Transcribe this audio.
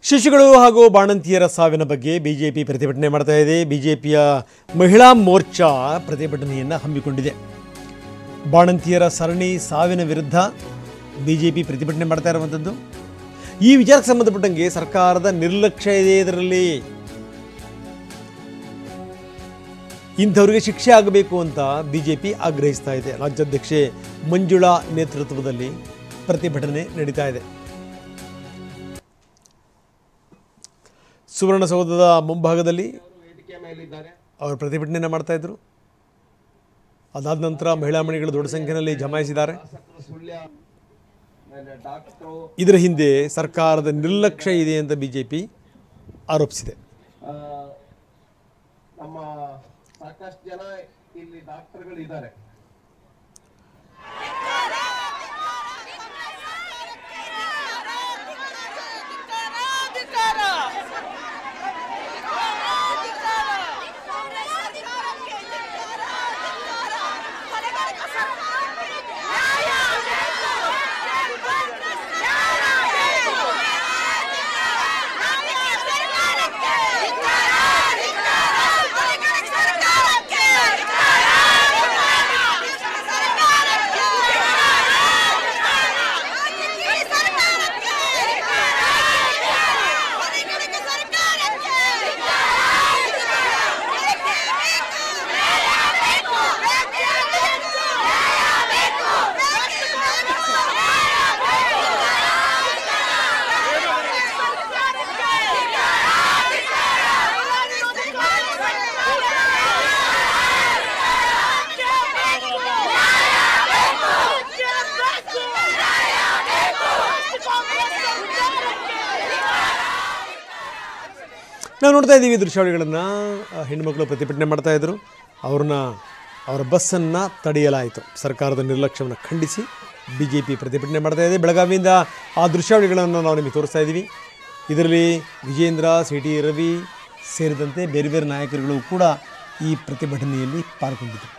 ಶಿಶುಗಳು ಹಾಗೂ ಬಾಣಂತಿಯರ ಸಾವಿನ ಬಗ್ಗೆ ಬಿಜೆಪಿ ಪ್ರತಿಭಟನೆ ಮಾಡ್ತಾ ಇದೆ. ಬಿಜೆಪಿಯ ಮಹಿಳಾ ಮೋರ್ಚಾ ಪ್ರತಿಭಟನೆಯನ್ನು ಹಮ್ಮಿಕೊಂಡಿದೆ. ಬಾಣಂತಿಯರ ಸರಣಿ ಸಾವಿನ ವಿರುದ್ಧ ಬಿಜೆಪಿ ಪ್ರತಿಭಟನೆ ಮಾಡ್ತಾ ಇರುವಂಥದ್ದು. ಈ ವಿಚಾರಕ್ಕೆ ಸಂಬಂಧಪಟ್ಟಂಗೆ ಸರ್ಕಾರದ ನಿರ್ಲಕ್ಷ್ಯ ಇದೆ. ಇದರಲ್ಲಿ ಇಂಥವರಿಗೆ ಶಿಕ್ಷೆ ಆಗಬೇಕು ಅಂತ ಬಿಜೆಪಿ ಆಗ್ರಹಿಸ್ತಾ ಇದೆ. ರಾಜ್ಯಾಧ್ಯಕ್ಷೆ ಮಂಜುಳಾ ನೇತೃತ್ವದಲ್ಲಿ ಪ್ರತಿಭಟನೆ ನಡೀತಾ ಇದೆ. ಸುವರ್ಣಸೌಧದ ಮುಂಭಾಗದಲ್ಲಿ ಅವರು ಪ್ರತಿಭಟನೆಯನ್ನು ಮಾಡ್ತಾ ಇದ್ರು. ಅದಾದ ನಂತರ ಮಹಿಳಾ ಮಣಿಗಳು ದೊಡ್ಡ ಸಂಖ್ಯೆಯಲ್ಲಿ ಜಮಾಯಿಸಿದ್ದಾರೆ. ಇದರ ಹಿಂದೆ ಸರ್ಕಾರದ ನಿರ್ಲಕ್ಷ್ಯ ಇದೆ ಅಂತ ಬಿಜೆಪಿ ಆರೋಪಿಸಿದೆ. ನಮ್ಮ ಸಾಕಷ್ಟು ಜನ ಇಲ್ಲಿ ಡಾಕ್ಟರ್ಗಳು ಇದ್ದಾರೆ. ನಾವು ನೋಡ್ತಾ ಇದ್ದೀವಿ ದೃಶ್ಯಾವಳಿಗಳನ್ನು. ಹೆಣ್ಣುಮಕ್ಕಳು ಪ್ರತಿಭಟನೆ ಮಾಡ್ತಾಯಿದ್ರು. ಅವರ ಬಸ್ಸನ್ನು ತಡೆಯಲಾಯಿತು. ಸರ್ಕಾರದ ನಿರ್ಲಕ್ಷ್ಯವನ್ನು ಖಂಡಿಸಿ ಬಿಜೆಪಿ ಪ್ರತಿಭಟನೆ ಮಾಡ್ತಾ ಇದೆ. ಬೆಳಗಾವಿಯಿಂದ ಆ ದೃಶ್ಯಾವಳಿಗಳನ್ನು ನಾವು ನಿಮಗೆ ತೋರಿಸ್ತಾ ಇದ್ದೀವಿ. ಇದರಲ್ಲಿ ವಿಜೇಂದ್ರ, ಸಿಟಿ ರವಿ ಸೇರಿದಂತೆ ಬೇರೆ ಬೇರೆ ನಾಯಕರುಗಳು ಕೂಡ ಈ ಪ್ರತಿಭಟನೆಯಲ್ಲಿ ಪಾಲ್ಗೊಂಡಿದ್ದರು.